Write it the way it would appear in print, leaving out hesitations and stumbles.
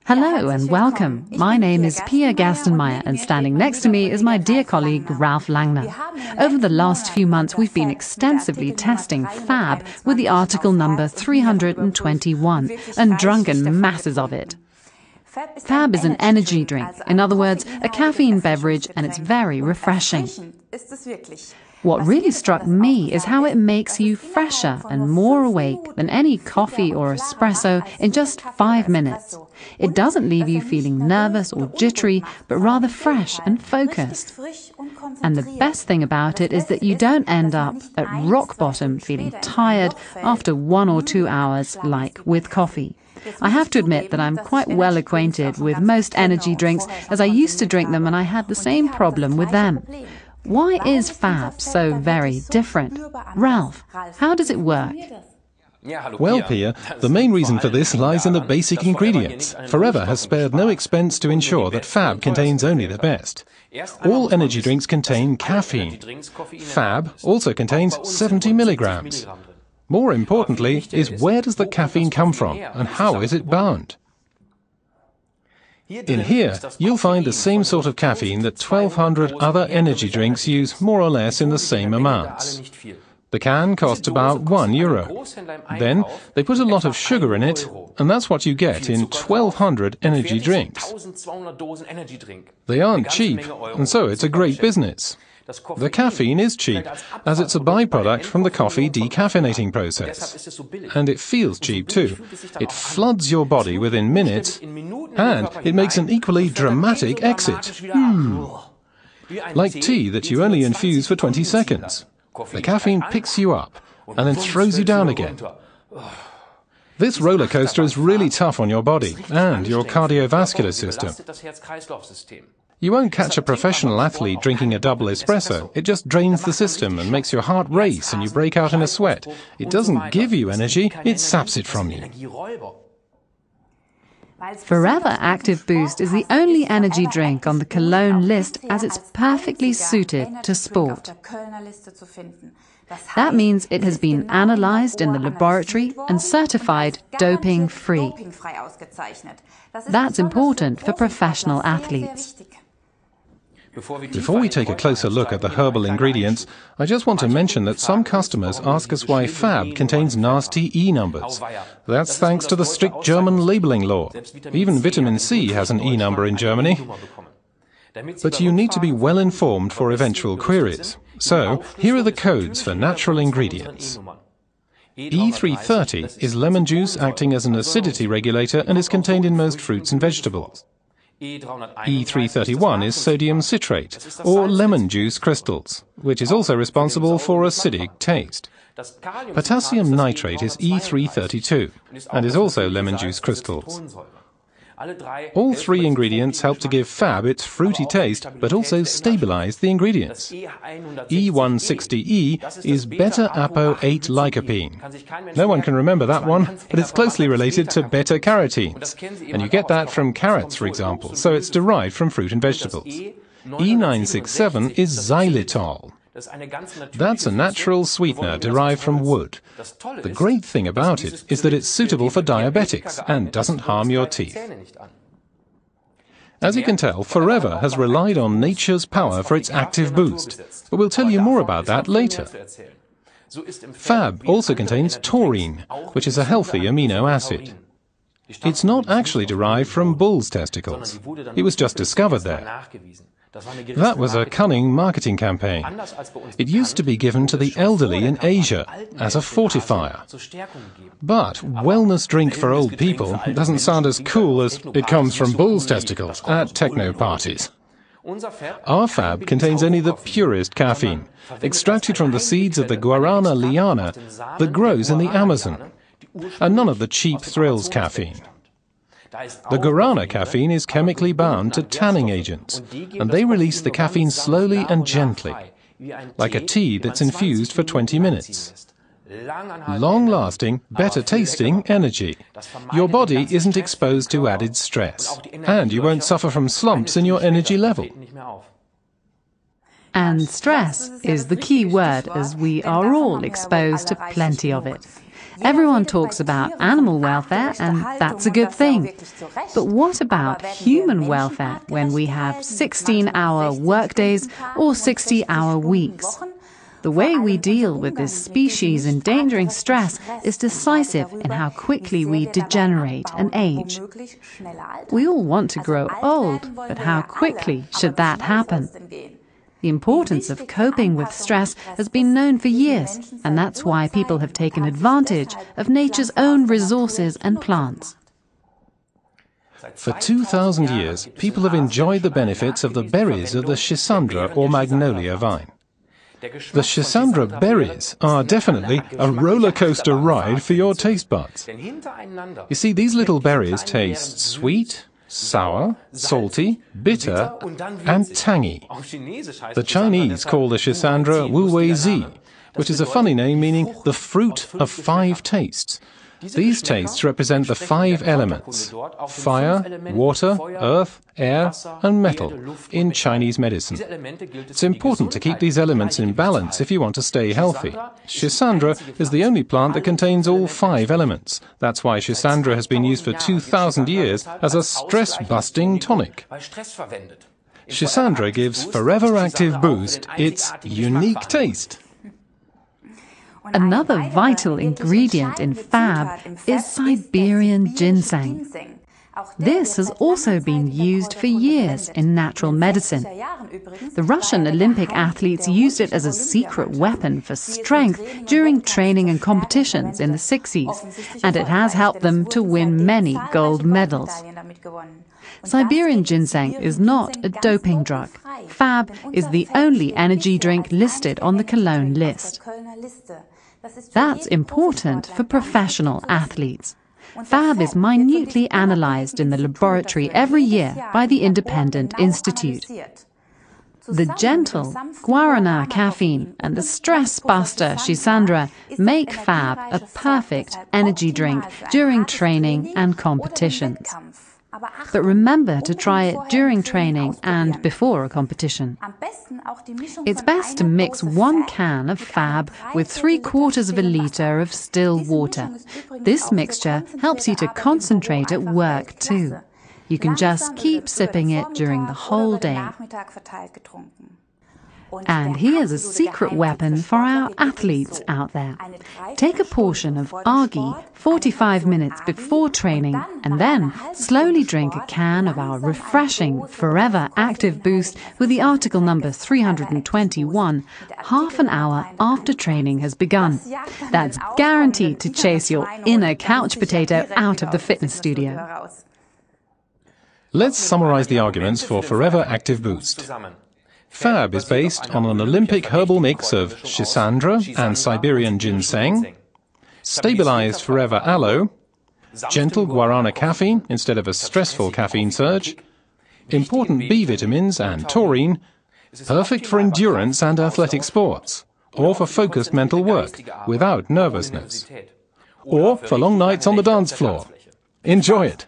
Hello and welcome. My name is Pia Gerstenmeier and standing next to me is my dear colleague Ralph Langner. Over the last few months we've been extensively testing FAB with the article number 321 and drunken masses of it. FAB is an energy drink, in other words, a caffeine beverage, and it's very refreshing. What really struck me is how it makes you fresher and more awake than any coffee or espresso in just 5 minutes. It doesn't leave you feeling nervous or jittery, but rather fresh and focused. And the best thing about it is that you don't end up at rock bottom feeling tired after 1 or 2 hours like with coffee. I have to admit that I'm quite well acquainted with most energy drinks, as I used to drink them and I had the same problem with them. Why is FAB so very different? Ralph, how does it work? Well, Pia, the main reason for this lies in the basic ingredients. Forever has spared no expense to ensure that FAB contains only the best. All energy drinks contain caffeine. FAB also contains 70 milligrams. More importantly is where does the caffeine come from and how is it bound? In here, you'll find the same sort of caffeine that 1,200 other energy drinks use more or less in the same amounts. The can costs about €1. Then, they put a lot of sugar in it, and that's what you get in 1,200 energy drinks. They aren't cheap, and so it's a great business. The caffeine is cheap, as it's a byproduct from the coffee decaffeinating process. And it feels cheap too. It floods your body within minutes, and it makes an equally dramatic exit. Like tea that you only infuse for 20 seconds. The caffeine picks you up, and then throws you down again. This roller coaster is really tough on your body, and your cardiovascular system. You won't catch a professional athlete drinking a double espresso. It just drains the system and makes your heart race and you break out in a sweat. It doesn't give you energy, it saps it from you. Forever Active Boost is the only energy drink on the Cologne list as it's perfectly suited to sport. That means it has been analyzed in the laboratory and certified doping-free. That's important for professional athletes. Before we take a closer look at the herbal ingredients, I just want to mention that some customers ask us why FAB contains nasty E numbers. That's thanks to the strict German labeling law. Even vitamin C has an E number in Germany. But you need to be well informed for eventual queries. So, here are the codes for natural ingredients. E330 is lemon juice acting as an acidity regulator and is contained in most fruits and vegetables. E331 is sodium citrate, or lemon juice crystals, which is also responsible for acidic taste. Potassium nitrate is E332, and is also lemon juice crystals. All three ingredients help to give FAB its fruity taste, but also stabilize the ingredients. E160E is beta-apo-8 lycopene. No one can remember that one, but it's closely related to beta-carotenes. And you get that from carrots, for example, so it's derived from fruit and vegetables. E967 is xylitol. That's a natural sweetener derived from wood. The great thing about it is that it's suitable for diabetics and doesn't harm your teeth. As you can tell, Forever has relied on nature's power for its active boost, but we'll tell you more about that later. FAB also contains taurine, which is a healthy amino acid. It's not actually derived from bull's testicles. It was just discovered there. That was a cunning marketing campaign. It used to be given to the elderly in Asia as a fortifier. But wellness drink for old people doesn't sound as cool as it comes from bull's testicles at techno parties. Our FAB contains only the purest caffeine, extracted from the seeds of the Guarana liana that grows in the Amazon, and none of the cheap thrills caffeine. The Guarana caffeine is chemically bound to tanning agents, and they release the caffeine slowly and gently, like a tea that's infused for 20 minutes. Long-lasting, better-tasting energy. Your body isn't exposed to added stress, and you won't suffer from slumps in your energy level. And stress is the key word, as we are all exposed to plenty of it. Everyone talks about animal welfare, and that's a good thing. But what about human welfare when we have 16-hour workdays or 60-hour weeks? The way we deal with this species endangering stress is decisive in how quickly we degenerate and age. We all want to grow old, but how quickly should that happen? The importance of coping with stress has been known for years, and that's why people have taken advantage of nature's own resources and plants. For 2,000 years, people have enjoyed the benefits of the berries of the Schisandra or magnolia vine. The Schisandra berries are definitely a roller coaster ride for your taste buds. You see, these little berries taste sweet, sour, salty, bitter, and tangy. The Chinese call the Schisandra Wu Wei Zi, which is a funny name meaning the fruit of 5 tastes. These tastes represent the 5 elements: fire, water, earth, air, and metal in Chinese medicine. It's important to keep these elements in balance if you want to stay healthy. Schisandra is the only plant that contains all 5 elements. That's why Schisandra has been used for 2,000 years as a stress-busting tonic. Schisandra gives Forever Active Boost its unique taste. Another vital ingredient in FAB is Siberian ginseng. This has also been used for years in natural medicine. The Russian Olympic athletes used it as a secret weapon for strength during training and competitions in the 60s, and it has helped them to win many gold medals. Siberian ginseng is not a doping drug. FAB is the only energy drink listed on the Cologne list. That's important for professional athletes. FAB is minutely analyzed in the laboratory every year by the Independent Institute. The gentle Guarana caffeine and the stress buster Schisandra make FAB a perfect energy drink during training and competitions. But remember to try it during training and before a competition. It's best to mix 1 can of FAB with 3/4 of a litre of still water. This mixture helps you to concentrate at work too. You can just keep sipping it during the whole day. And here's a secret weapon for our athletes out there. Take a portion of argi 45 minutes before training and then slowly drink a can of our refreshing Forever Active Boost with the article number 321 half an hour after training has begun. That's guaranteed to chase your inner couch potato out of the fitness studio. Let's summarize the arguments for Forever Active Boost. FAB is based on an Olympic herbal mix of Schisandra and Siberian ginseng, stabilized Forever aloe, gentle Guarana caffeine instead of a stressful caffeine surge, important B vitamins and taurine, perfect for endurance and athletic sports, or for focused mental work without nervousness, or for long nights on the dance floor. Enjoy it!